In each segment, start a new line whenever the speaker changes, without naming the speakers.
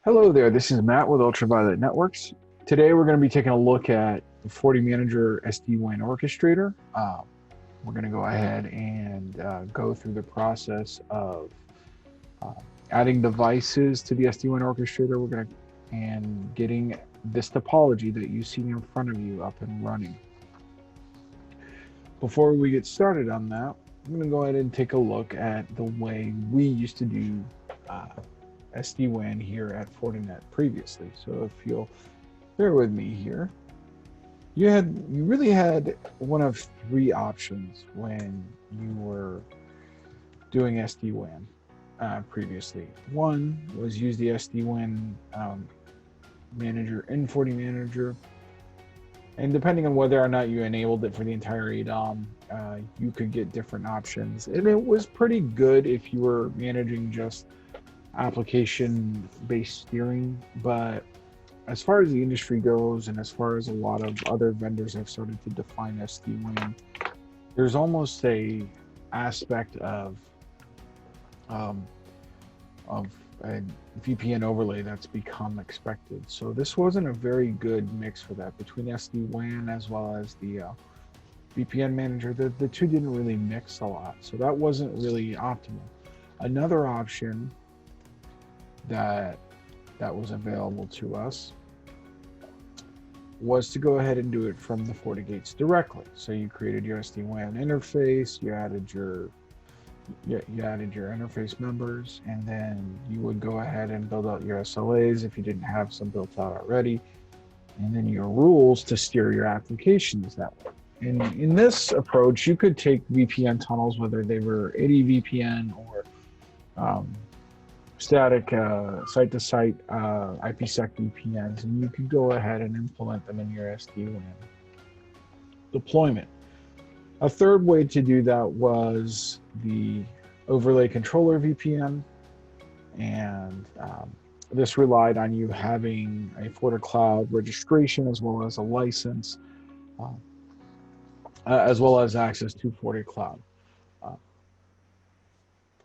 Hello there, this is Matt with Ultraviolet Networks. Today we're going to be taking a look at the FortiManager SD-WAN Orchestrator. We're going to go ahead and go through the process of uh, adding devices to the SD-WAN Orchestrator. And getting this topology that you see in front of you up and running. Before we get started on that, I'm going to go ahead and take a look at the way we used to do SD-WAN here at Fortinet previously. So if you'll bear with me here, you really had one of three options when you were doing SD-WAN previously. One was use the SD-WAN manager in FortiManager, and depending on whether or not you enabled it for the entire ADOM, you could get different options, and it was pretty good if you were managing just application-based steering. But as far as the industry goes, and as far as a lot of other vendors have started to define SD-WAN, there's almost a aspect of a VPN overlay that's become expected. So this wasn't a very good mix for that between SD-WAN as well as the VPN manager. The two didn't really mix a lot, so that wasn't really optimal. Another option that was available to us was to go ahead and do it from the FortiGates directly. So you created your SD-WAN interface, you added your interface members, and then you would go ahead and build out your SLAs if you didn't have some built out already, and then your rules to steer your applications that way. And in this approach, you could take VPN tunnels, whether they were AD-VPN or static site-to-site IPsec VPNs, and you could go ahead and implement them in your SD-WAN deployment. A third way to do that was the overlay controller VPN, and this relied on you having a FortiCloud registration as well as a license, as well as access to FortiCloud.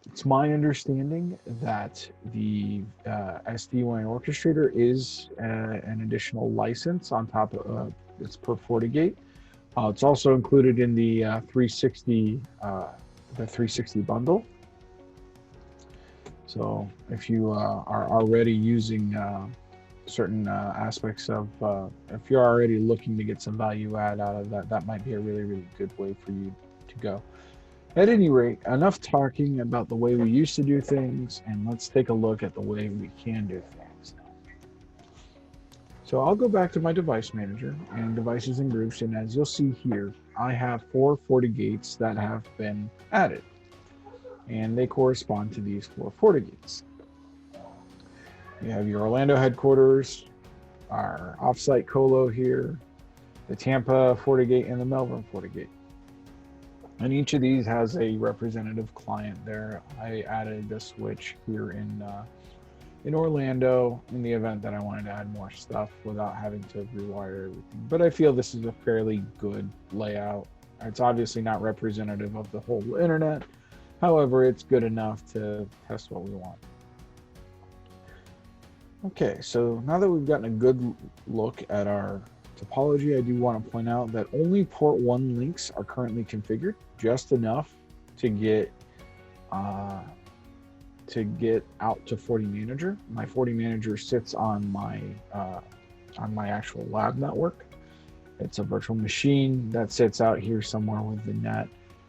It's my understanding that the SD-WAN Orchestrator is an additional license on top of it's per FortiGate. It's also included in the 360 bundle. So if you are already using certain aspects of, if you're already looking to get some value add out of that, that might be a really, really good way for you to go. At any rate, enough talking about the way we used to do things, and let's take a look at the way we can do things now. So I'll go back to my device manager and devices and groups, and as you'll see here, I have 4 FortiGates that have been added, and they correspond to these 4 FortiGates. You have your Orlando headquarters, our offsite colo here, the Tampa FortiGate, and the Melbourne FortiGate. And each of these has a representative client there. I added a switch here in Orlando in the event that I wanted to add more stuff without having to rewire everything. But I feel this is a fairly good layout. It's obviously not representative of the whole internet. However, it's good enough to test what we want. Okay, so now that we've gotten a good look at our topology, I do want to point out that only port 1 links are currently configured, just enough to get out to FortiManager. My FortiManager sits on my actual lab network. It's a virtual machine that sits out here somewhere with the net.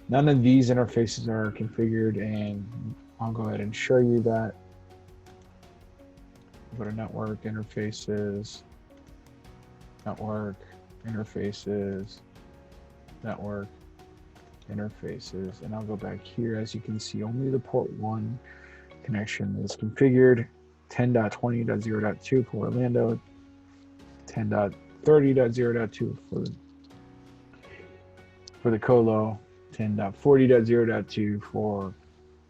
None of these interfaces are configured, and I'll go ahead and show you that. Go to network interfaces, network interfaces, network interfaces, and I'll go back here. As you can see, only the port 1 connection is configured. 10.20.0.2 for Orlando, 10.30.0.2 for the colo, 10.40.0.2 for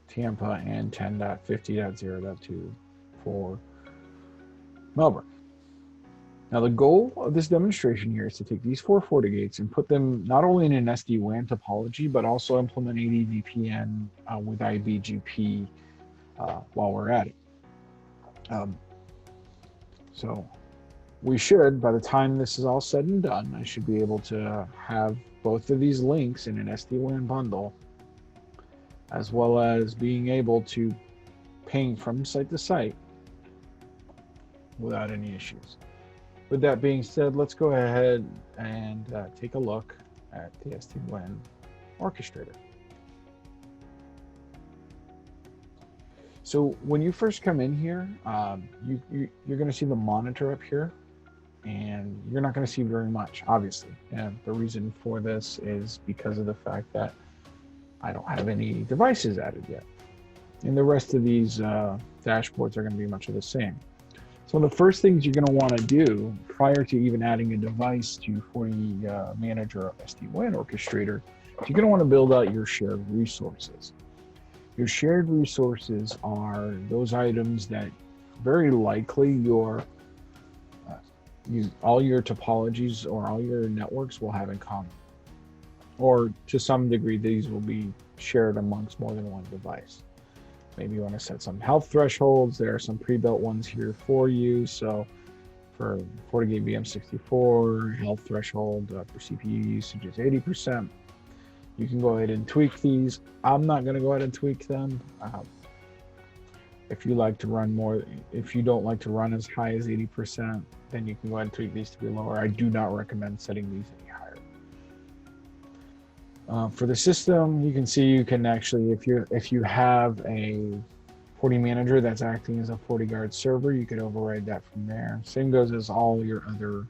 Tampa, and 10.50.0.2 for Melbourne. Now, the goal of this demonstration here is to take these 4 FortiGates and put them not only in an SD-WAN topology, but also implement AD-VPN with iBGP while we're at it. So we should, by the time this is all said and done, I should be able to have both of these links in an SD-WAN bundle, as well as being able to ping from site to site without any issues. With that being said, let's go ahead and take a look at the SD-WAN Orchestrator. So when you first come in here, you're going to see the monitor up here, and you're not going to see very much, obviously. And the reason for this is because of the fact that I don't have any devices added yet. And the rest of these dashboards are going to be much of the same. So the first things you're going to want to do prior to even adding a device to FortiManager SD-WAN Orchestrator, you're going to want to build out your shared resources. Your shared resources are those items that very likely all your topologies or all your networks will have in common. Or to some degree, these will be shared amongst more than one device. Maybe you want to set some health thresholds. There are some pre-built ones here for you. So for FortiGate VM64, health threshold for CPU usage is 80%. You can go ahead and tweak these. I'm not going to go ahead and tweak them. If you like to run more, if you don't like to run as high as 80%, then you can go ahead and tweak these to be lower. I do not recommend setting these any higher. For the system, you can see you can actually, if you have a FortiManager that's acting as a FortiGuard server, you could override that from there. Same goes as all your other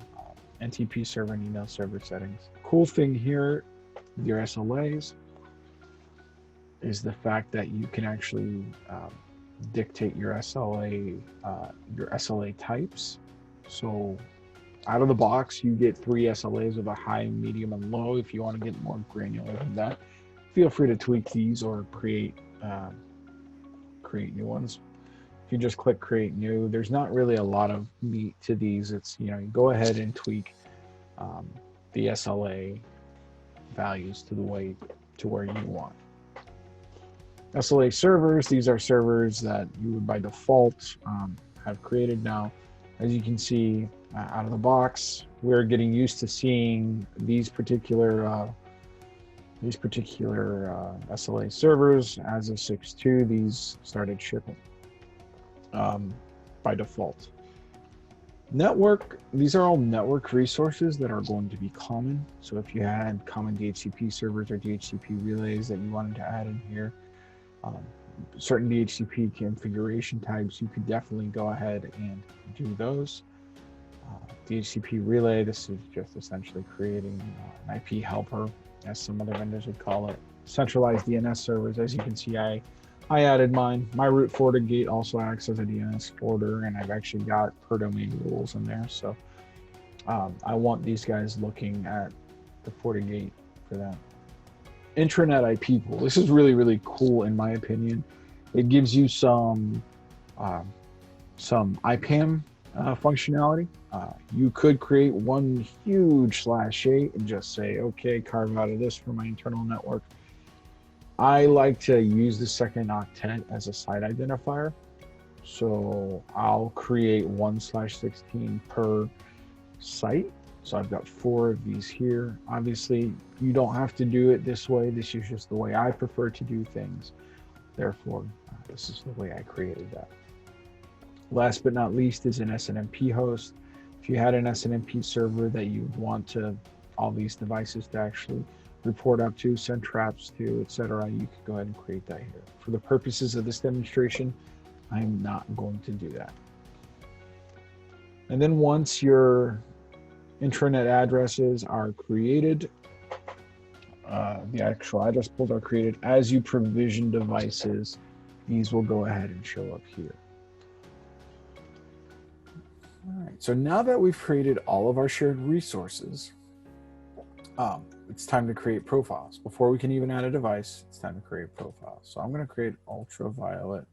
NTP server and email server settings. Cool thing here, your SLAs, is the fact that you can actually dictate your SLA types. So out of the box, you get 3 SLAs with a high, medium, and low. If you want to get more granular than that, feel free to tweak these or create new ones. If you just click create new, there's not really a lot of meat to these. It's, you go ahead and tweak the SLA values to where you want. SLA servers, these are servers that you would by default have created now. As you can see out of the box, we're getting used to seeing these particular SLA servers. As of 6.2, these started shipping by default. Network, these are all network resources that are going to be common. So if you had common DHCP servers or DHCP relays that you wanted to add in here, certain DHCP configuration types, you could definitely go ahead and do those. DHCP relay, this is just essentially creating an IP helper, as some other vendors would call it. Centralized DNS servers, as you can see, I added mine. My root FortiGate also acts as a DNS forwarder, and I've actually got per domain rules in there. So I want these guys looking at the FortiGate for that. Intranet IP pool. This is really, really cool in my opinion. It gives you some IPAM functionality. You could create one huge /8 and just say, okay, carve out of this for my internal network. I like to use the second octet as a site identifier. So I'll create 1/16 per site. So I've got 4 of these here. Obviously, you don't have to do it this way. This is just the way I prefer to do things. Therefore, this is the way I created that. Last but not least is an SNMP host. If you had an SNMP server that you want all these devices to actually report up to, send traps to, etc., you could go ahead and create that here. For the purposes of this demonstration, I'm not going to do that. And then once your intranet addresses are created, the actual address pools are created, as you provision devices, these will go ahead and show up here. All right, so now that we've created all of our shared resources, it's time to create profiles. Before we can even add a device, it's time to create profiles. So I'm going to create ultraviolet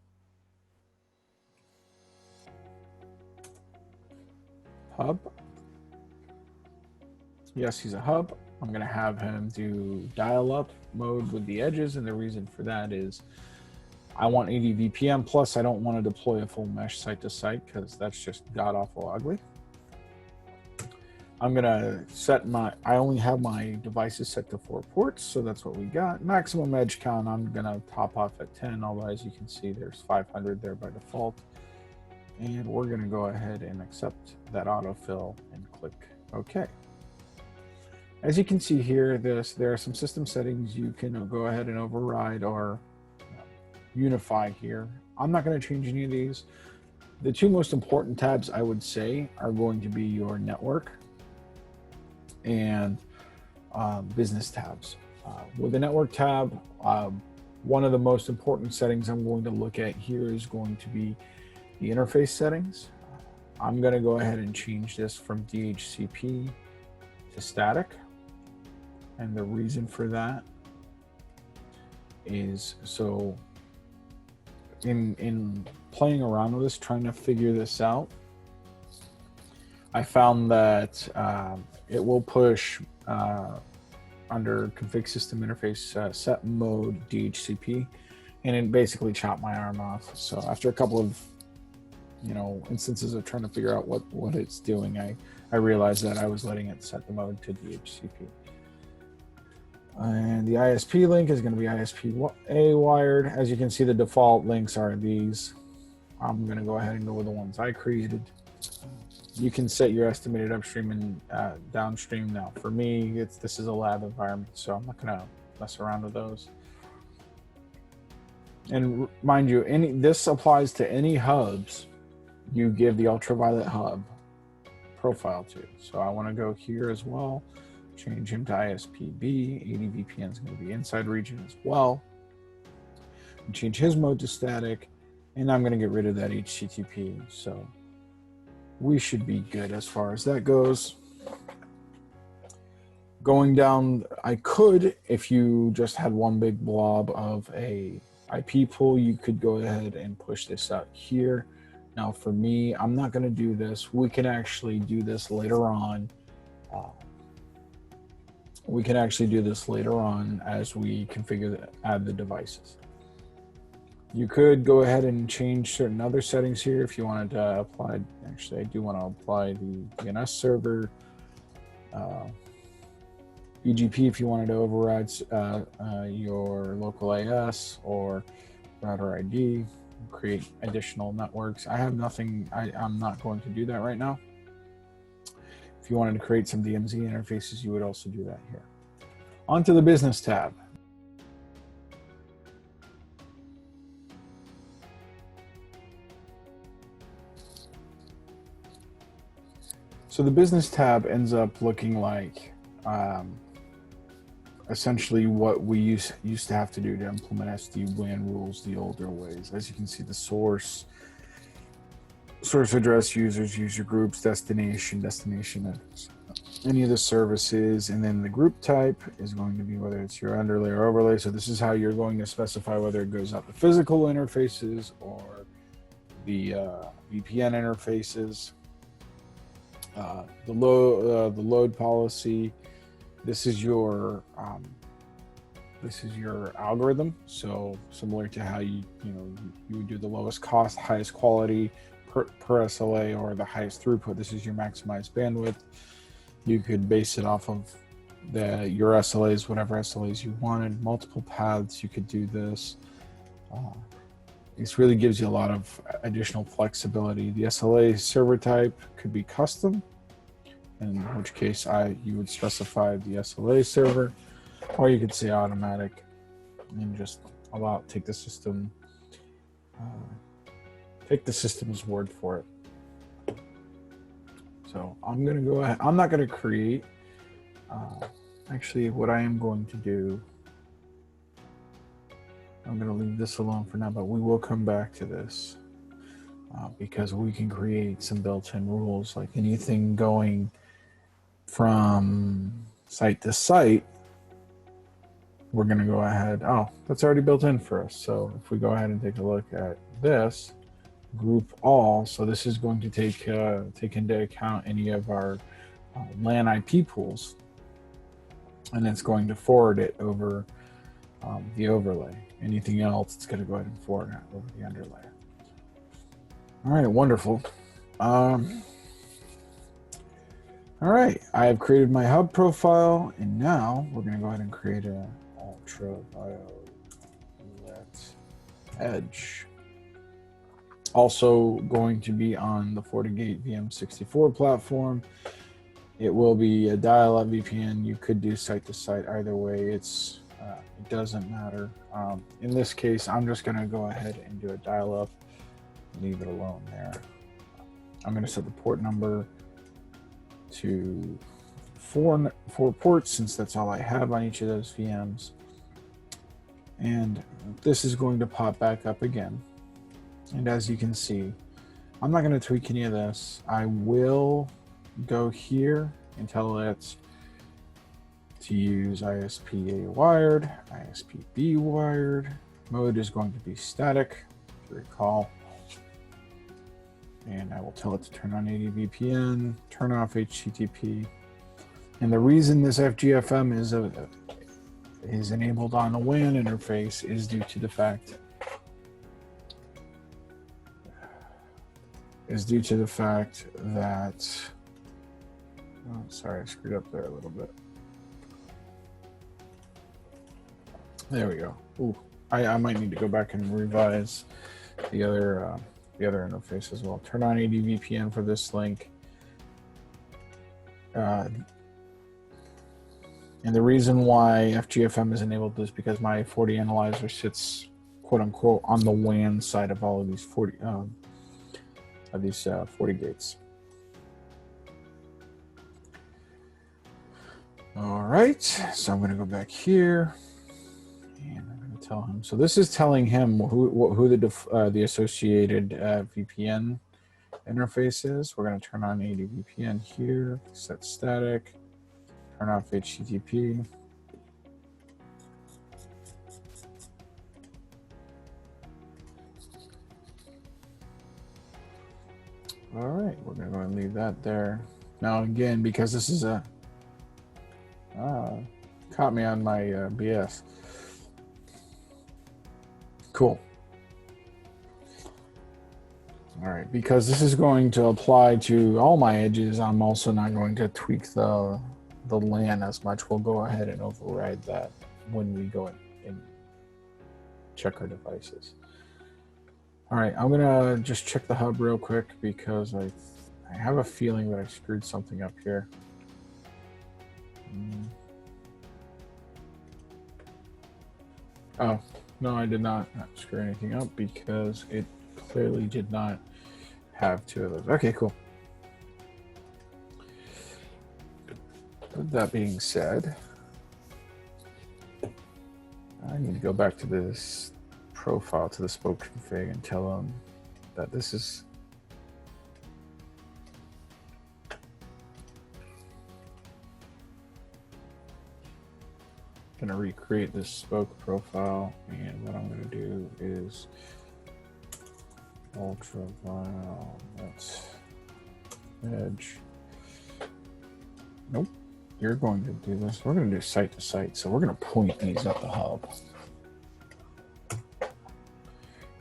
hub. Yes, he's a hub. I'm going to have him do dial-up mode with the edges, and the reason for that is I want AD-VPN, plus I don't want to deploy a full mesh site-to-site because that's just god-awful ugly. I'm gonna set I only have my devices set to 4 ports, so that's what we got. Maximum edge count, I'm gonna top off at 10, although as you can see, there's 500 there by default. And we're gonna go ahead and accept that autofill and click OK. As you can see here, there are some system settings you can go ahead and override or unify here. I'm not gonna change any of these. The two most important tabs I would say are going to be your network and business tabs. With the network tab, one of the most important settings I'm going to look at here is going to be the interface settings. I'm going to go ahead and change this from DHCP to static. And the reason for that is so in playing around with this, trying to figure this out, I found that it will push under config system interface set mode DHCP, and it basically chopped my arm off. So after a couple of instances of trying to figure out what it's doing, I realized that I was letting it set the mode to DHCP. And the ISP link is going to be ISP-A wired. As you can see, the default links are these. I'm going to go ahead and go with the ones I created. You can set your estimated upstream and downstream. Now, for me, this is a lab environment, so I'm not going to mess around with those. And mind you, this applies to any hubs you give the ultraviolet hub profile to. So I want to go here as well, change him to ISP-B. AD-VPN is going to be inside region as well. And change his mode to static, and I'm going to get rid of that HTTP. So we should be good as far as that goes. Going down, I could, if you just had one big blob of a IP pool, you could go ahead and push this out here. Now for me, I'm not going to do this. We can actually do this later on. As we configure add the devices. You could go ahead and change certain other settings here if you wanted to apply. Actually, I do want to apply the DNS server. BGP if you wanted to override your local AS or router ID, create additional networks. I have nothing, I'm not going to do that right now. If you wanted to create some DMZ interfaces, you would also do that here. Onto the business tab. So the business tab ends up looking like essentially what we used to have to do to implement SD-WAN rules the older ways. As you can see, the source address, users, user groups, destination, any of the services, and then the group type is going to be whether it's your underlay or overlay. So this is how you're going to specify whether it goes out the physical interfaces or the VPN interfaces. The load policy. This is your algorithm. So similar to how you would do the lowest cost, highest quality per SLA, or the highest throughput. This is your maximized bandwidth. You could base it off of your SLAs, whatever SLAs you wanted. Multiple paths. You could do this. This really gives you a lot of additional flexibility. The SLA server type could be custom, in which case you would specify the SLA server, or you could say automatic and just take the system's word for it. So I'm going to go ahead. I'm not going to create. Actually, what I am going to do, I'm going to leave this alone for now, but we will come back to this because we can create some built-in rules, like anything going from site to site. We're going to go ahead. Oh, that's already built in for us. So if we go ahead and take a look at this, group all. So this is going to take into account any of our LAN IP pools, and it's going to forward it over the overlay. Anything else, it's going to go ahead and forward over the underlay. All right, wonderful. All right, I have created my hub profile, and now we're going to go ahead and create a ultraviolet edge. Also going to be on the FortiGate VM64 platform. It will be a dial-up VPN. You could do site-to-site either way. It doesn't matter. In this case, I'm just going to go ahead and do a dial-up. Leave it alone there. I'm going to set the port number to four ports, since that's all I have on each of those VMs. And this is going to pop back up again. And as you can see, I'm not going to tweak any of this. I will go here and tell it to use ISP-A wired, ISP-B wired. Mode is going to be static, if you recall. And I will tell it to turn on AD-VPN, turn off HTTP. And the reason this FGFM is enabled on the WAN interface is due to the fact that, oh, sorry, I screwed up there a little bit. There we go. Ooh, I might need to go back and revise the other interface as well. Turn on AD-VPN for this link. And the reason why FGFM is enabled is because my FortiAnalyzer sits, quote unquote, on the WAN side of all of these 40 gates. All right, so I'm going to go back here, and I'm going to tell him. So this is telling him who the associated VPN interface is. We're going to turn on AD-VPN here, set static, turn off HTTP. All right, we're going to go and leave that there. Now again, because this is a caught me on my BS. Cool. All right, because this is going to apply to all my edges, I'm also not going to tweak the LAN as much. We'll go ahead and override that when we go in and check our devices. All right, I'm gonna just check the hub real quick because I have a feeling that I screwed something up here. Oh, no, I did not screw anything up because it clearly did not have two of those. Okay, cool. With that being said, I need to go back to this profile, to the spoke config, and tell them that this is going to recreate this spoke profile, and what I'm going to do is ultraviolet edge. Nope, you're going to do this. We're going to do site to site, so we're going to point these at the hub.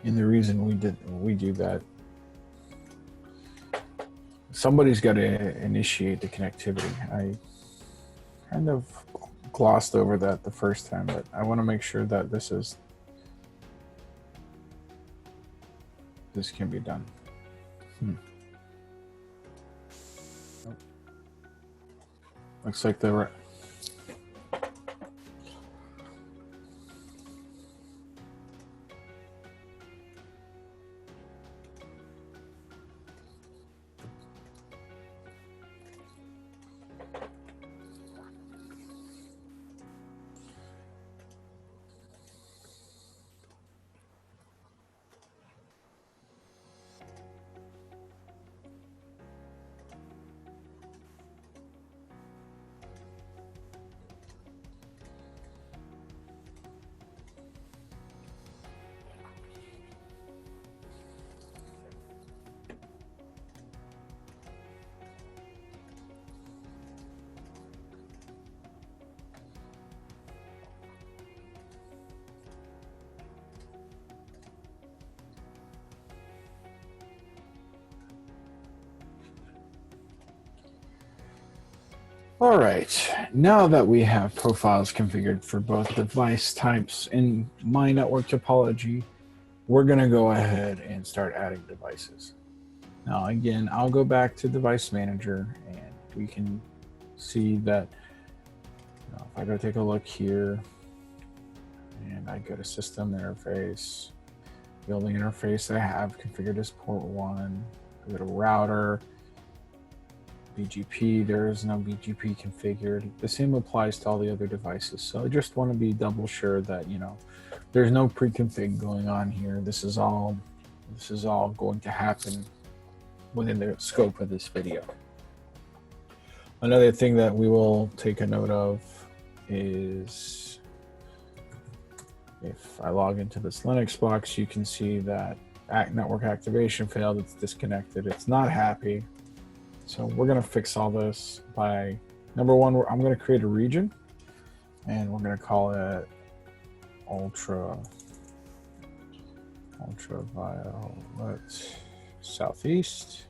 And the reason we do that, somebody's got to initiate the connectivity. I kind of glossed over that the first time, but I want to make sure that this can be done. Nope. Looks like the All right, now that we have profiles configured for both device types in my network topology, we're going to go ahead and start adding devices. Now, again, I'll go back to Device Manager, and we can see that if I go take a look here, and I go to System Interface, building interface I have configured as port 1, I go to Router, BGP, there is no BGP configured. The same applies to all the other devices. So I just want to be double sure that, there's no pre-config going on here. This is all going to happen within the scope of this video. Another thing that we will take a note of is if I log into this Linux box, you can see that network activation failed, it's disconnected, it's not happy. So we're going to fix all this by, number one, I'm going to create a region, and we're going to call it ultraviolet southeast.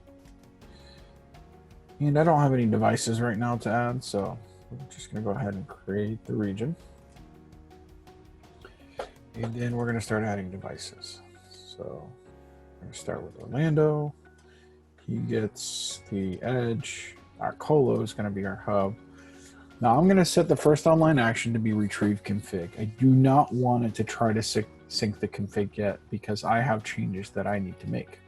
And I don't have any devices right now to add, so we're just going to go ahead and create the region. And then we're going to start adding devices. So we're going to start with Orlando. He gets the edge. Our colo is going to be our hub. Now I'm going to set the first online action to be retrieve config. I do not want it to try to sync the config yet because I have changes that I need to make.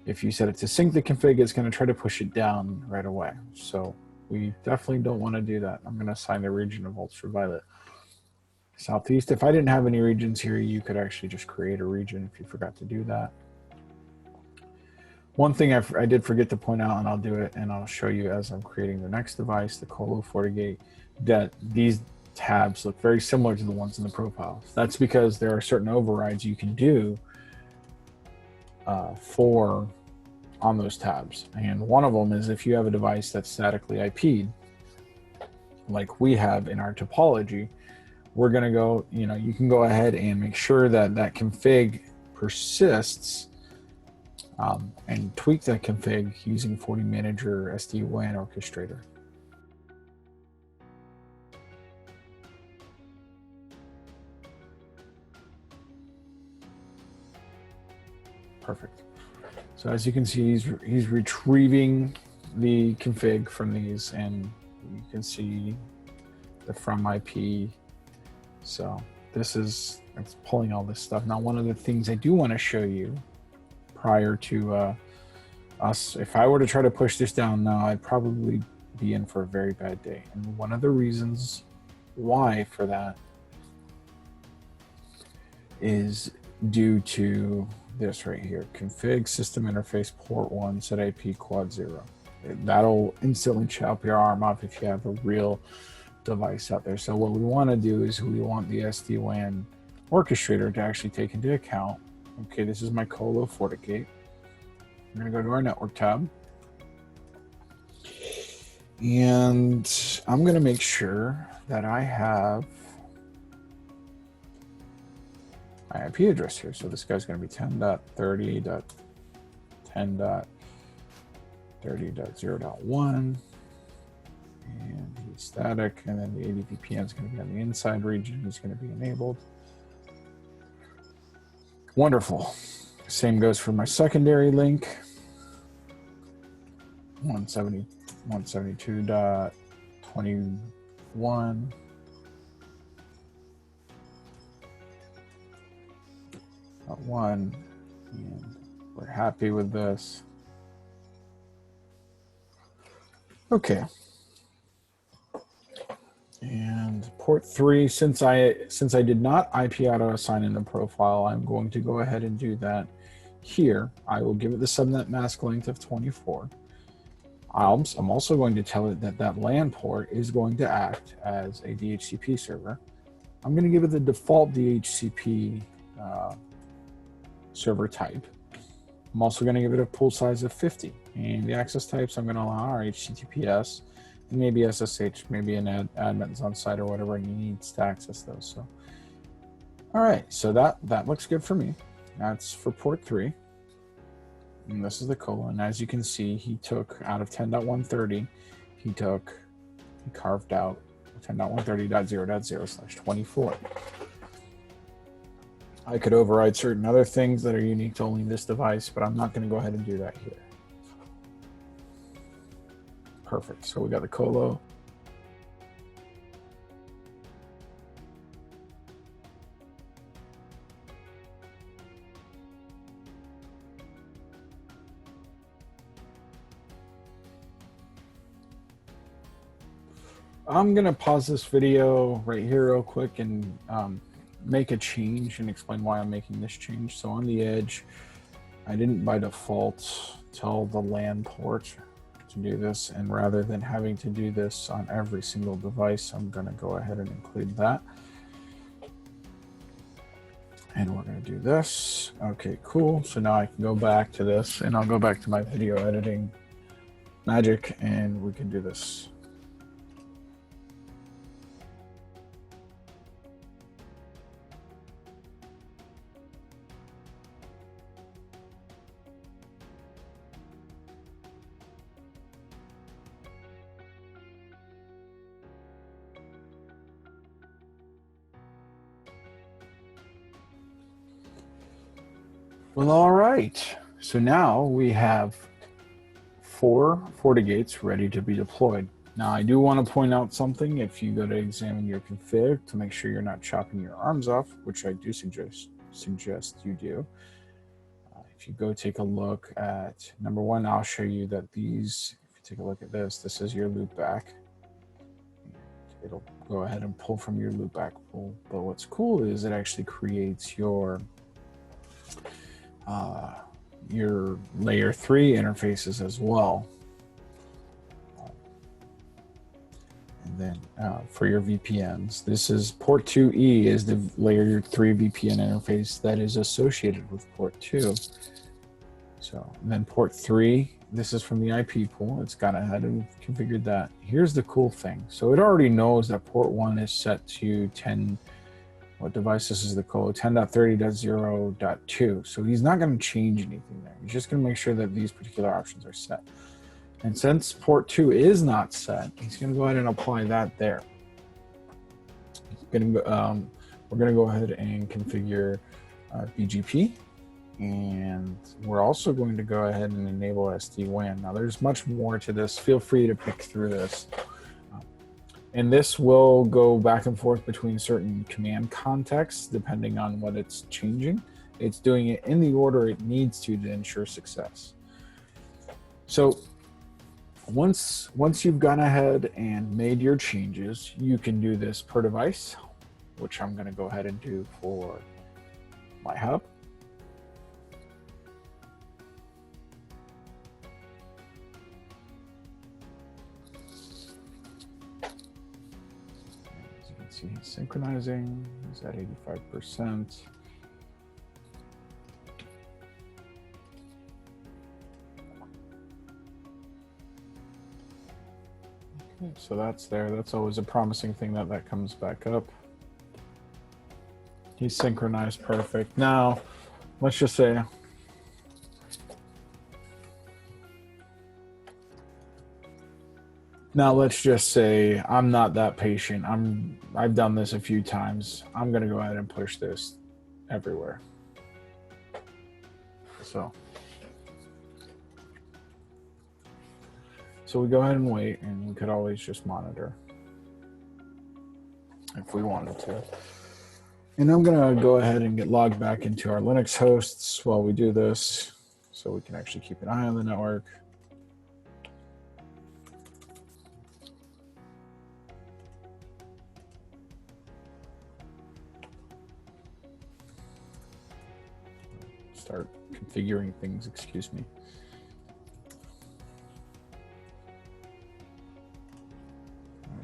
If you set it to sync the config, it's going to try to push it down right away. So we definitely don't want to do that. I'm going to assign the region of ultraviolet southeast. If I didn't have any regions here, you could actually just create a region if you forgot to do that. One thing I did forget to point out, and I'll do it, and I'll show you as I'm creating the next device, the Colo FortiGate, that these tabs look very similar to the ones in the profiles. That's because there are certain overrides you can do on those tabs. And one of them is if you have a device that's statically IP'd, like we have in our topology, we're going to go, you can go ahead and make sure that that config persists and tweak that config using FortiManager SD-WAN Orchestrator. Perfect. So as you can see, he's retrieving the config from these, and you can see the from IP. So it's pulling all this stuff. Now, one of the things I do want to show you prior to us, if I were to try to push this down now, I'd probably be in for a very bad day. And one of the reasons why for that is due to this right here, config system interface port 1 set IP quad 0. That'll instantly chop your arm off if you have a real device out there. So what we want to do is we want the SD-WAN orchestrator to actually take into account, okay, this is my Colo FortiGate. I'm going to go to our network tab, and I'm going to make sure that I have my IP address here. So this guy's going to be 10.30.10.30.0.1, and he's static, and then the AD-VPN is going to be on the inside region. He's going to be enabled. Wonderful. Same goes for my secondary link, 172.21. One, and we're happy with this. Okay. And port 3, since I did not IP auto assign in the profile, I'm going to go ahead and do that here. I will give it the subnet mask length of 24. I'm also going to tell it that that LAN port is going to act as a DHCP server. I'm going to give it the default DHCP server type. I'm also going to give it a pool size of 50. And the access types I'm going to allow are HTTPS, and maybe SSH, maybe an admin's on site or whatever, and he needs to access those. So, all right, so that looks good for me. That's for port 3. And this is the colon. As you can see, he took out of 10.130, he took he carved out 10.130.0.0/24. I could override certain other things that are unique to only this device, but I'm not going to go ahead and do that here. Perfect. So we got the colo. I'm going to pause this video right here real quick and make a change and explain why I'm making this change. So on the edge, I didn't by default tell the LAN port to do this, and rather than having to do this on every single device, I'm going to go ahead and include that. And we're going to do this. Okay, cool. So now I can go back to this, and I'll go back to my video editing magic, and we can do this. Well, all right. So now we have 4 FortiGates ready to be deployed. Now, I do want to point out something. If you go to examine your config to make sure you're not chopping your arms off, which I do suggest you do. If you go take a look at number 1, I'll show you that these, if you take a look at this is your loopback. It'll go ahead and pull from your loopback pool. But what's cool is it actually creates your layer 3 interfaces as well. And then for your VPNs, this is port 2E is the layer 3 VPN interface that is associated with port 2. So then port 3, this is from the IP pool. It's gone ahead and configured that. Here's the cool thing. So it already knows that port 1 is set to 10. What device this is the code? 10.30.0.2. So he's not going to change anything there. He's just going to make sure that these particular options are set. And since port 2 is not set, he's going to go ahead and apply that there. We're going to go ahead and configure BGP. And we're also going to go ahead and enable SD-WAN. Now there's much more to this. Feel free to pick through this. And this will go back and forth between certain command contexts depending on what it's changing. It's doing it in the order it needs to ensure success. So once you've gone ahead and made your changes, you can do this per device, which I'm going to go ahead and do for my hub. He's synchronizing. He's at 85%. Okay, so that's there. That's always a promising thing that comes back up. He's synchronized perfect. Now, let's just say I'm not that patient. I've done this a few times. I'm going to go ahead and push this everywhere. So we go ahead and wait, and we could always just monitor if we wanted to. And I'm going to go ahead and get logged back into our Linux hosts while we do this, so we can actually keep an eye on the network. Start configuring things, excuse me.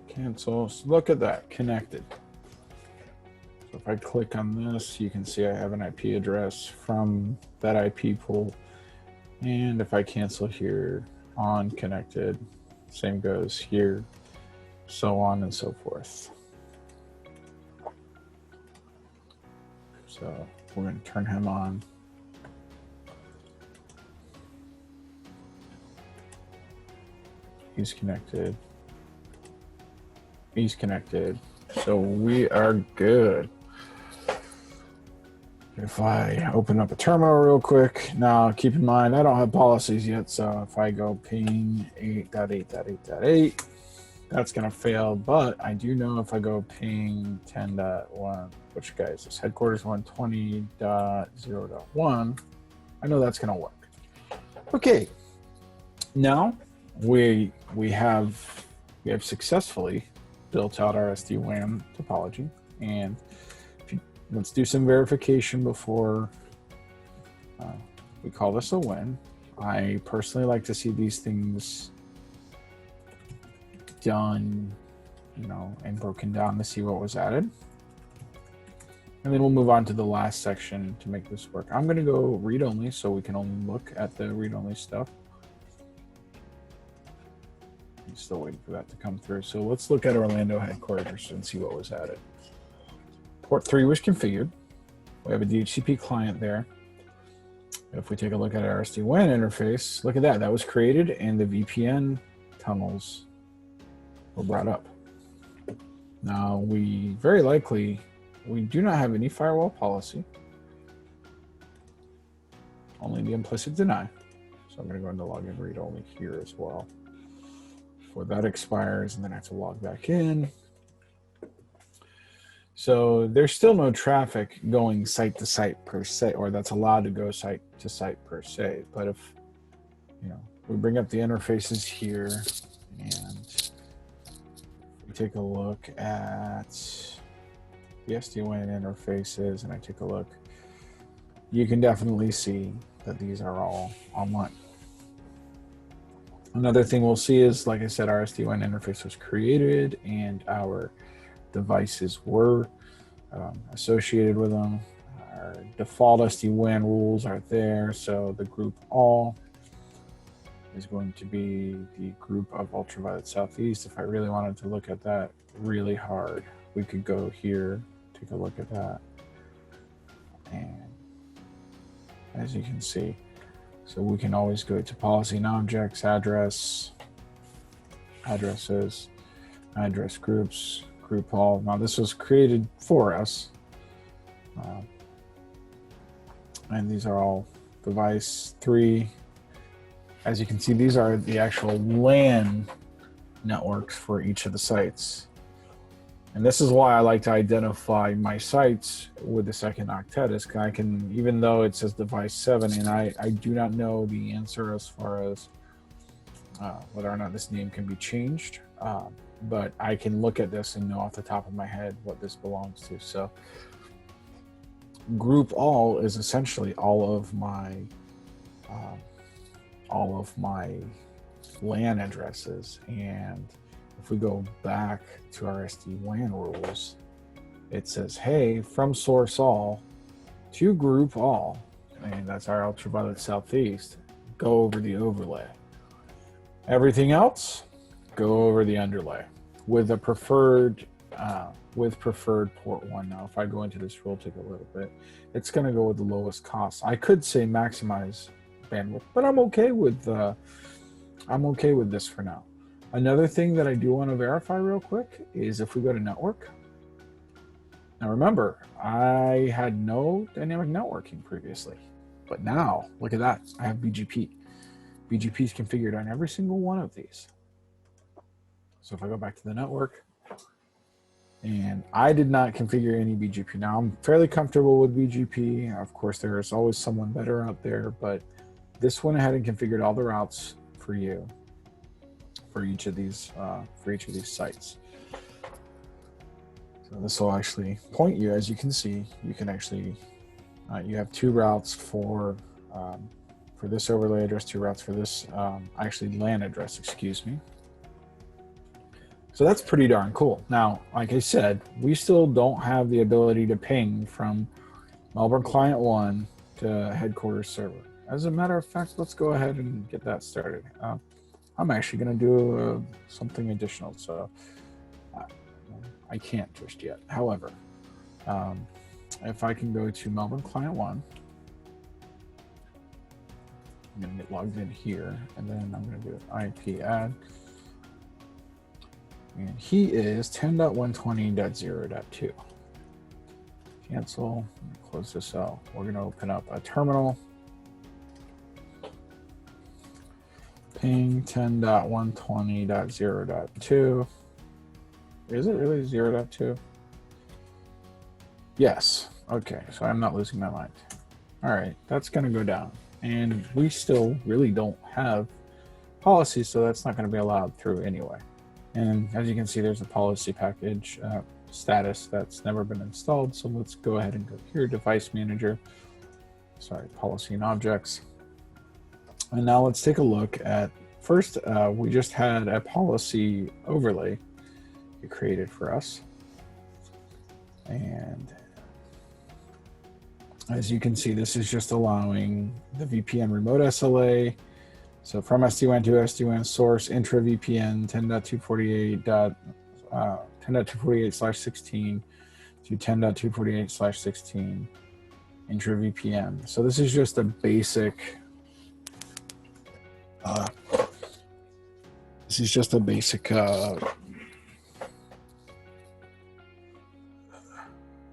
Cancel. So look at that, connected. So if I click on this, you can see I have an IP address from that IP pool. And if I cancel here, on connected, same goes here, so on and so forth. So we're going to turn him on. He's connected. He's connected. So we are good. If I open up a terminal real quick, now keep in mind I don't have policies yet, so if I go ping 8.8.8.8, that's going to fail, but I do know if I go ping 10.1, which guy is this? Headquarters 120.0.1, I know that's going to work. Okay, now we have successfully built out our SD-WAN topology, and let's do some verification before we call this a win. I personally like to see these things done, and broken down to see what was added. And then we'll move on to the last section to make this work. I'm going to go read-only so we can only look at the read-only stuff. I'm still waiting for that to come through. So let's look at Orlando headquarters and see what was added. Port 3 was configured. We have a DHCP client there. If we take a look at our SD-WAN interface, look at that. That was created and the VPN tunnels were brought up. Now, we do not have any firewall policy. Only the implicit deny. So I'm going to go into login read only here as well. Before that expires, and then I have to log back in. So there's still no traffic going site to site per se, or that's allowed to go site to site per se. But if we bring up the interfaces here and we take a look at the SD-WAN interfaces, and I take a look, you can definitely see that these are all online. Another thing we'll see is, like I said, our SD-WAN interface was created and our devices were associated with them. Our default SD-WAN rules are there, so the group all is going to be the group of ultraviolet southeast. If I really wanted to look at that really hard, we could go here, take a look at that, and as you can see, so we can always go to policy and objects, addresses, address groups, group all. Now this was created for us, and these are all device 3. As you can see, these are the actual LAN networks for each of the sites. And this is why I like to identify my sites with the second octet, is I can, even though it says device 7, and I do not know the answer as far as whether or not this name can be changed, but I can look at this and know off the top of my head what this belongs to. So group all is essentially all of my LAN addresses. And if we go back to our SD-WAN rules, it says, hey, from source all to group all, and that's our ultraviolet southeast, go over the overlay. Everything else, go over the underlay with a preferred port 1. Now, if I go into this rule, take a little bit, it's going to go with the lowest cost. I could say maximize bandwidth, but I'm okay with this for now. Another thing that I do want to verify real quick is if we go to network. Now remember, I had no dynamic networking previously, but now look at that. I have BGP. BGP is configured on every single one of these. So if I go back to the network, and I did not configure any BGP. Now I'm fairly comfortable with BGP. Of course, there is always someone better out there, but this went ahead and configured all the routes for you for each of these sites. So this will actually point you, as you can see, you can actually you have 2 routes for this overlay address, 2 routes for this actually LAN address, excuse me. So that's pretty darn cool. Now, like I said, we still don't have the ability to ping from Melbourne Client 1 to headquarters server. As a matter of fact, let's go ahead and get that started. I'm actually going to do something additional, so I can't just yet. However, if I can go to Melbourne Client 1, I'm going to get logged in here, and then I'm going to do IP add. And he is 10.120.0.2. Cancel. Close this out. We're going to open up a terminal. Ping 10.120.0.2. Is it really 0.2? Yes. Okay, so I'm not losing my mind. All right, that's going to go down. And we still really don't have policies, so that's not going to be allowed through anyway. And as you can see, there's a policy package status that's never been installed. So let's go ahead and go here, Device Manager. Sorry, Policy and Objects. And now let's take a look at, first, we just had a policy overlay created for us. And as you can see, this is just allowing the VPN remote SLA. So from SD-WAN to SD-WAN source, intra VPN 10.248/16 to 10.248/16 intra VPN. So this is just a basic. This is just a basic.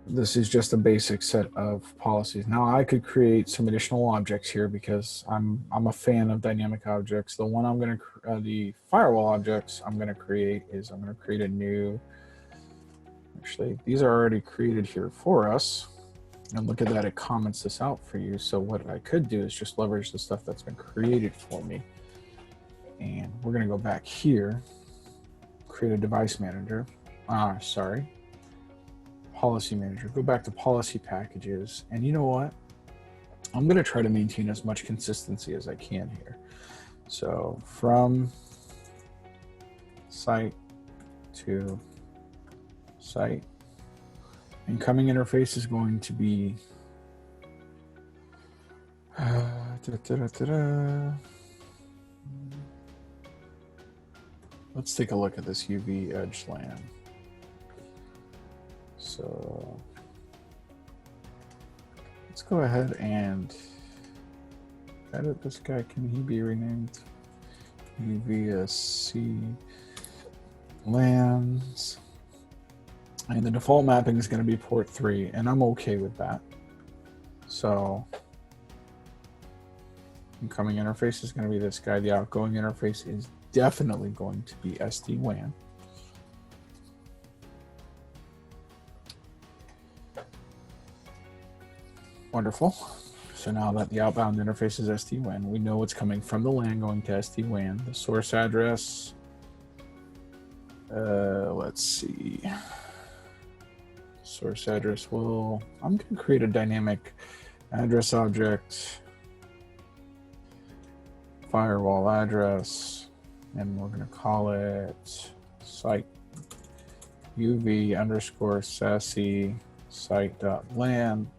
This is just a basic set of policies. Now I could create some additional objects here because I'm a fan of dynamic objects. The one I'm going to the firewall objects I'm going to create is I'm going to create a new. Actually, these are already created here for us. And look at that, it comments this out for you. So what I could do is just leverage the stuff that's been created for me. And we're going to go back here, create a device manager. Policy manager, go back to policy packages, and you know what? I'm going to try to maintain as much consistency as I can here. So from site to site, incoming interface is going to be let's take a look at this UV edge LAN. So let's go ahead and edit this guy. Can he be renamed? UVSC LANs. And the default mapping is going to be port 3, and I'm okay with that. So incoming interface is going to be this guy. The outgoing interface is definitely going to be SD-WAN. Wonderful. So now that the outbound interface is SD-WAN, we know what's coming from the LAN going to SD-WAN. The source address, let's see. Source address will, I'm going to create a dynamic address object, firewall address, and we're going to call it site uv_sassy site.lan.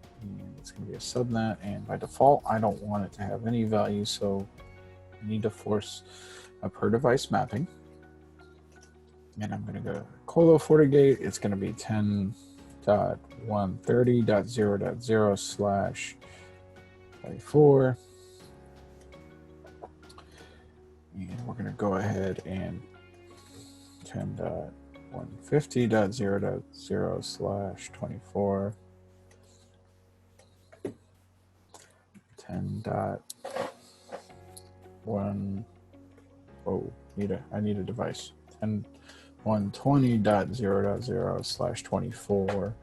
It's going to be a subnet, and by default I don't want it to have any value, so I need to force a per device mapping. And I'm going to go colo FortiGate. It's going to be 10.130.0.0/24, and we're going to go ahead and 10.150.0.0/24. 10.1, I need a device. 10.120.0.0/24.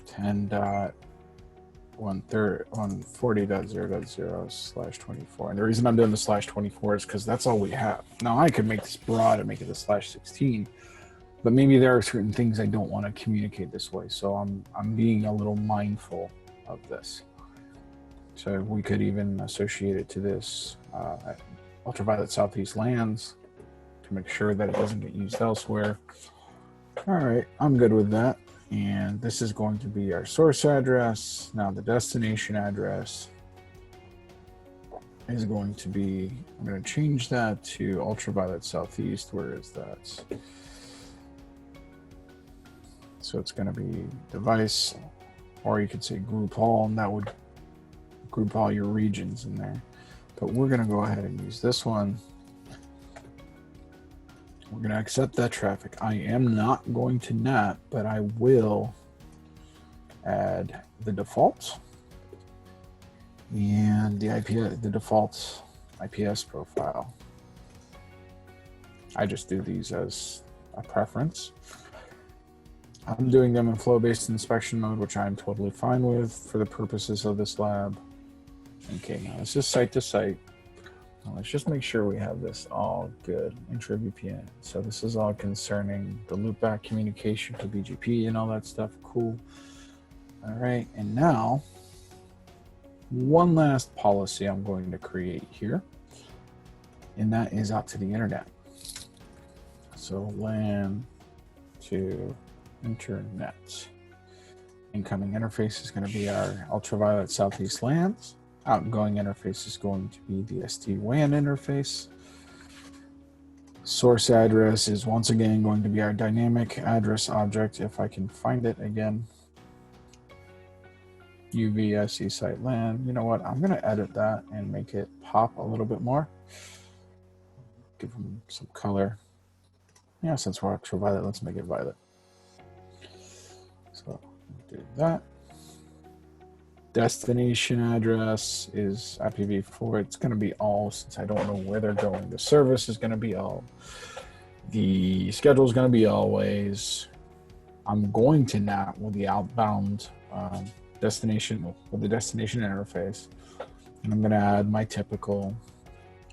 10.140.0.0/24. And the reason I'm doing the /24 is because that's all we have. Now I could make this broad and make it a /16. But maybe there are certain things I don't want to communicate this way, so I'm being a little mindful of this. So we could even associate it to this ultraviolet southeast LANs to make sure that it doesn't get used elsewhere. All right, I'm good with that. And this is going to be our source address. Now the destination address is going to be, I'm going to change that to ultraviolet southeast. Where is that? So it's going to be device, or you could say group all, and that would group all your regions in there. but we're going to go ahead and use this one. We're going to accept that traffic. I am not going to NAT, but I will add the default and the default IPS profile. I just do these as a preference. I'm doing them in flow-based inspection mode, which I'm totally fine with for the purposes of this lab. Okay, now this is site to site. Now let's just make sure we have this all good. Intra-VPN. So this is all concerning the loopback communication to BGP and all that stuff. Cool. All right, and now one last policy I'm going to create here, and that is out to the internet. So LAN to internet. Incoming interface is going to be our ultraviolet southeast LANs. Outgoing interface is going to be the SD-WAN interface. Source address is once again going to be our dynamic address object, if I can find it again. UVSE site LAN. You know what? I'm going to edit that and make it pop a little bit more. Give them some color. Yeah, since we're ultraviolet, let's make it violet. So do that. Destination address is IPv4. It's going to be all, since I don't know where they're going. The service is going to be all. The schedule is going to be always. I'm going to NAT with the outbound destination, with the destination interface. And I'm going to add my typical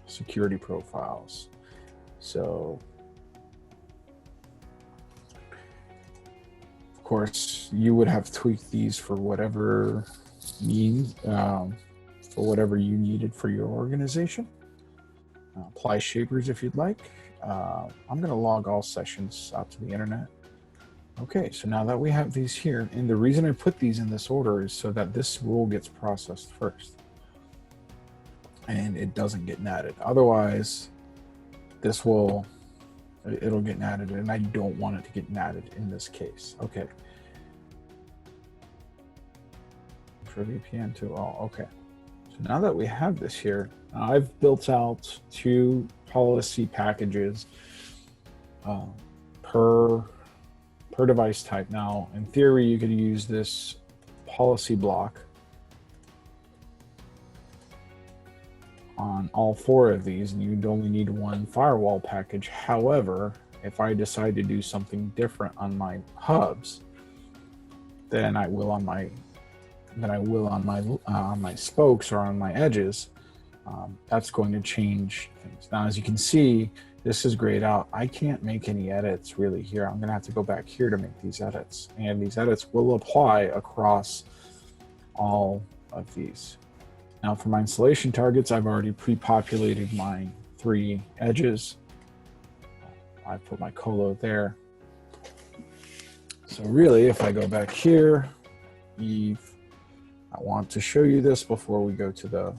security profiles. So, of course, you would have tweaked these for whatever means, for whatever you needed for your organization. Apply shapers if you'd like. I'm going to log all sessions out to the internet. Okay, so now that we have these here, and the reason I put these in this order is so that this rule gets processed first and it doesn't get natted. Otherwise, it'll get natted, and I don't want it to get natted in this case. Okay. For VPN to all. Okay. So now that we have this here, I've built out 2 policy packages per device type. Now, in theory, you could use this policy block on all 4 of these, and you'd only need 1 firewall package. However, if I decide to do something different on my hubs, then I will on my spokes or on my edges. That's going to change things. Now, as you can see, this is grayed out. I can't make any edits really here. I'm going to have to go back here to make these edits, and these edits will apply across all of these. Now, for my installation targets, I've already pre-populated my 3 edges. I put my colo there. So really, if I go back here, Eve, I want to show you this before we go to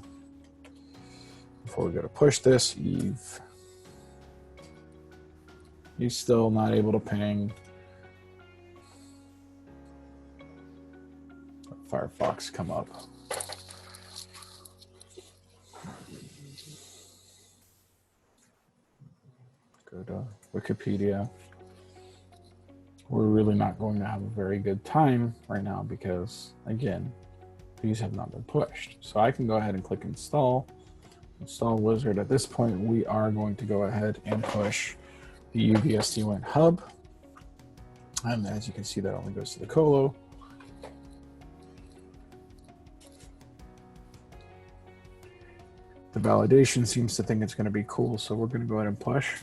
push this. Eve, he's still not able to ping. Firefox come up. Go to Wikipedia. We're really not going to have a very good time right now because, again, these have not been pushed. So I can go ahead and click install wizard. At this point, we are going to go ahead and push the UV SD-WAN hub. And as you can see, that only goes to the colo. The validation seems to think it's going to be cool, so we're going to go ahead and push.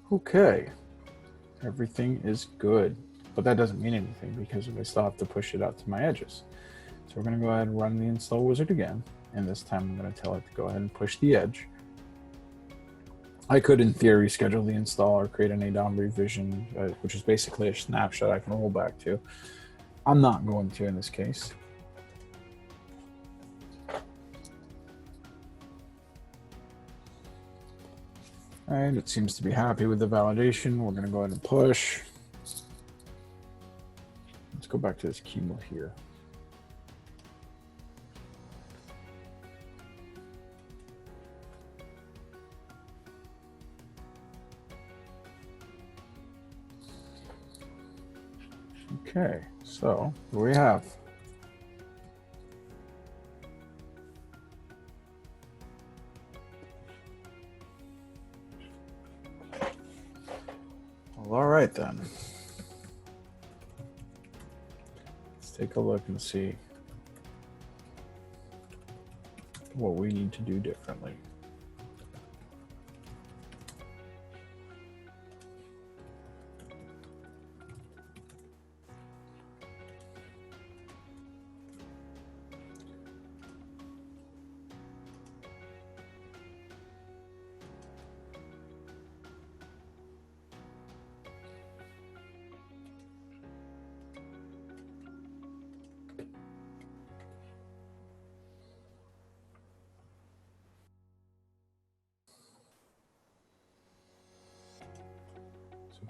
Okay, everything is good, but that doesn't mean anything because I still have to push it out to my edges. So we're going to go ahead and run the install wizard again, and this time I'm going to tell it to go ahead and push the edge. I could, in theory, schedule the install or create an ADOM revision, which is basically a snapshot I can roll back to. I'm not going to in this case. All right, it seems to be happy with the validation. We're going to go ahead and push. Let's go back to this chemo here. Okay, so what do we have? Well, all right then. Let's take a look and see what we need to do differently.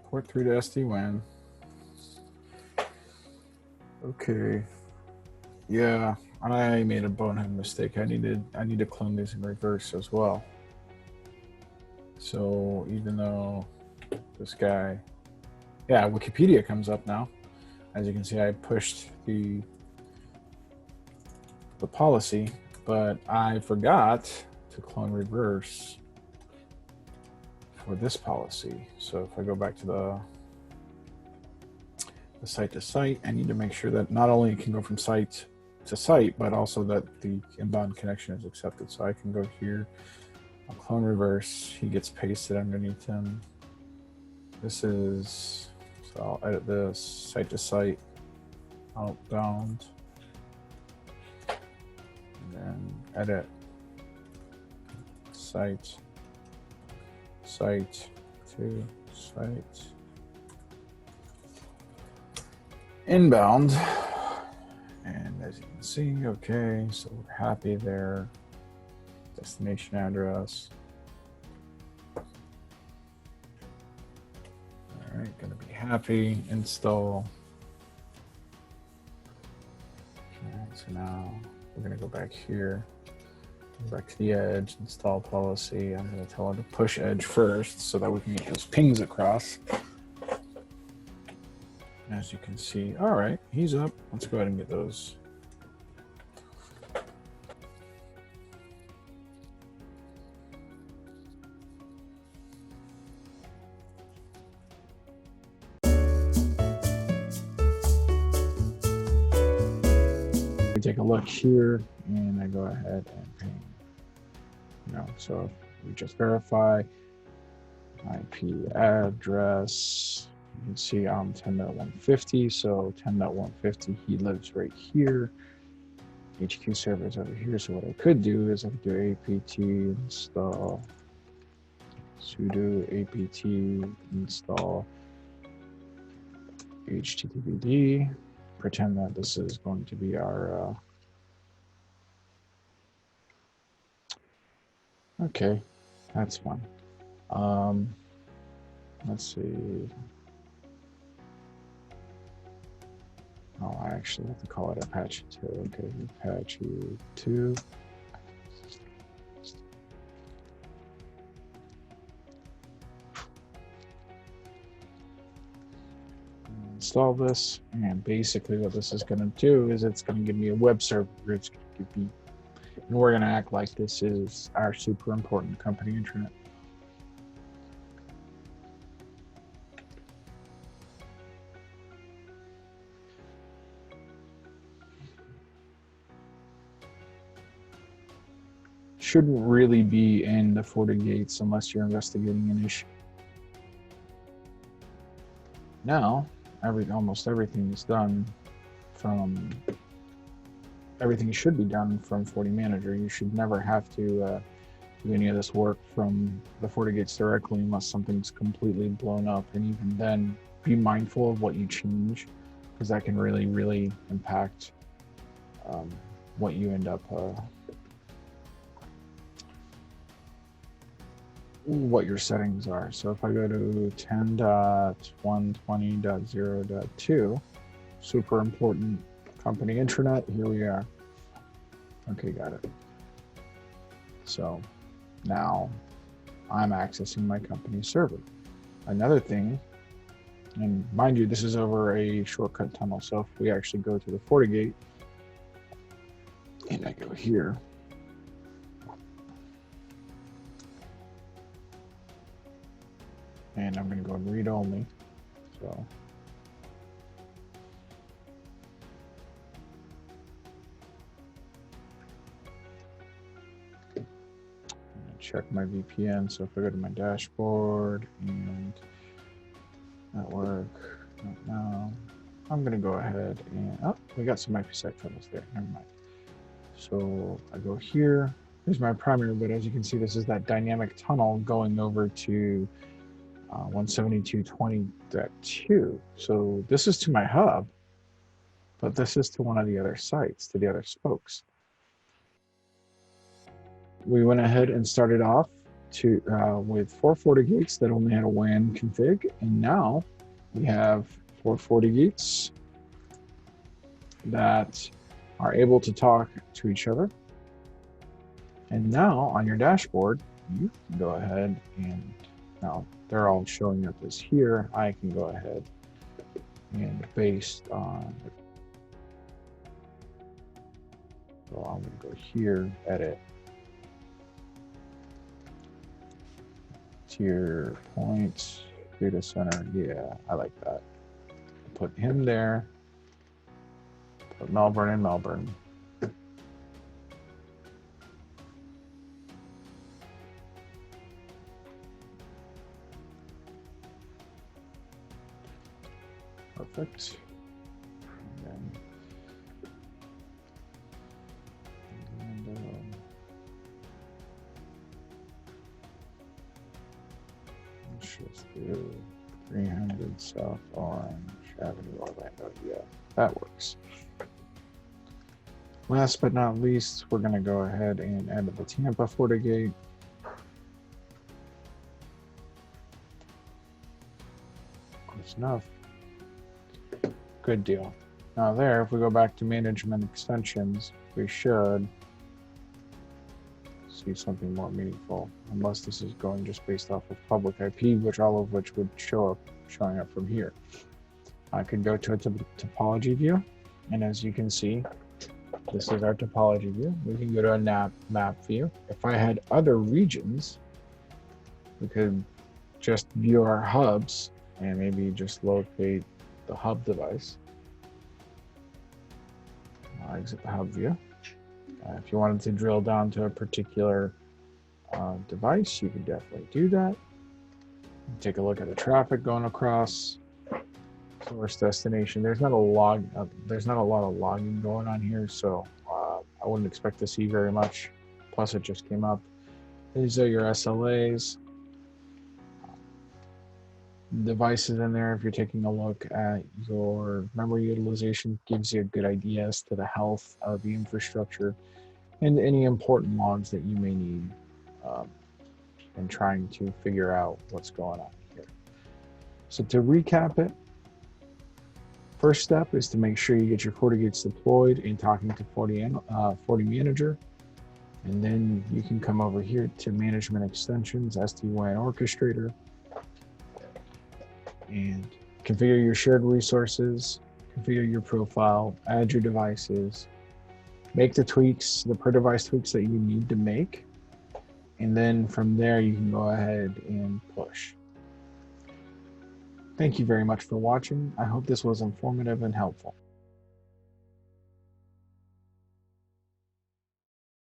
Port 3 to SD-WAN. Okay. Yeah, I made a bonehead mistake. I need to clone these in reverse as well. So even though this guy, yeah, Wikipedia comes up now. As you can see, I pushed the policy, but I forgot to clone reverse for this policy. So if I go back to the site to site, I need to make sure that not only it can go from site to site, but also that the inbound connection is accepted. So I can go here, I'll clone reverse, he gets pasted underneath him. This is, so I'll edit this, site to site, outbound, and then edit site to site, inbound, and as you can see, okay, so we're happy there. Destination address. All right, gonna be happy, install. Okay, so now we're gonna go back here. Back to the edge, install policy. I'm going to tell her to push edge first so that we can get those pings across. As you can see, all right, he's up. Let's go ahead and get those. We take a look here and I go ahead and ping. So we just verify IP address. You can see I'm 10.150, so 10.150, he lives right here. HQ server is over here. So what I could do is I could do apt install sudo apt install httpd. Pretend that this is going to be our okay, that's fine. Let's see. Oh, I actually have to call it Apache 2. Okay, Apache 2. Install this, and basically what this is going to do is it's going to give me a web server. It's going to give me, and we're going to act like this is our super important company internet. Shouldn't really be in the FortiGates unless you're investigating an issue. Now, almost everything is done from, everything should be done from FortiManager. You should never have to do any of this work from the FortiGates directly unless something's completely blown up. And even then, be mindful of what you change, because that can really, really impact what you end up what your settings are. So if I go to 10.120.0.2, super important company intranet, here we are. Okay, got it. So now I'm accessing my company server. Another thing, and mind you, this is over a shortcut tunnel. So if we actually go to the FortiGate and I go here, and I'm going to go and read only. So check my VPN. So if I go to my dashboard and network, now I'm going to go ahead and, oh, we got some IPsec tunnels there. Never mind. So I go here. Here's my primary, but as you can see, this is that dynamic tunnel going over to 172.20.2. So this is to my hub, but this is to one of the other sites, to the other spokes. We went ahead and started off with 4 FortiGates that only had a WAN config, and now we have 4 FortiGates that are able to talk to each other. And now on your dashboard, you can go ahead and now they're all showing up as here. I can go ahead and based on, so I'm going to go here, edit, tier points, data center. Yeah, I like that. Put him there. Put Melbourne in Melbourne. Perfect. Let's just do 300 South Orange Avenue, Orlando. Yeah, that works. Last but not least, we're going to go ahead and add the Tampa FortiGate. Close enough. Good deal. Now there, if we go back to management extensions, we should see something more meaningful, unless this is going just based off of public IP, which all of which would showing up from here. I could go to a topology view, and as you can see, this is our topology view. We can go to a map view. If I had other regions, we could just view our hubs and maybe just locate the hub device. I'll exit the hub view. If you wanted to drill down to a particular device, you could definitely do that. Take a look at the traffic going across. Source destination. There's not a lot of logging going on here, so I wouldn't expect to see very much. Plus, it just came up. These are your SLAs. Devices in there. If you're taking a look at your memory utilization, gives you a good idea as to the health of the infrastructure and any important logs that you may need in trying to figure out what's going on here. So to recap it, first step is to make sure you get your FortiGates deployed and talking to FortiManager. And then you can come over here to Management Extensions, SD-WAN Orchestrator, and configure your shared resources, configure your profile, add your devices, make the tweaks, the per device tweaks that you need to make. And then from there, you can go ahead and push. Thank you very much for watching. I hope this was informative and helpful.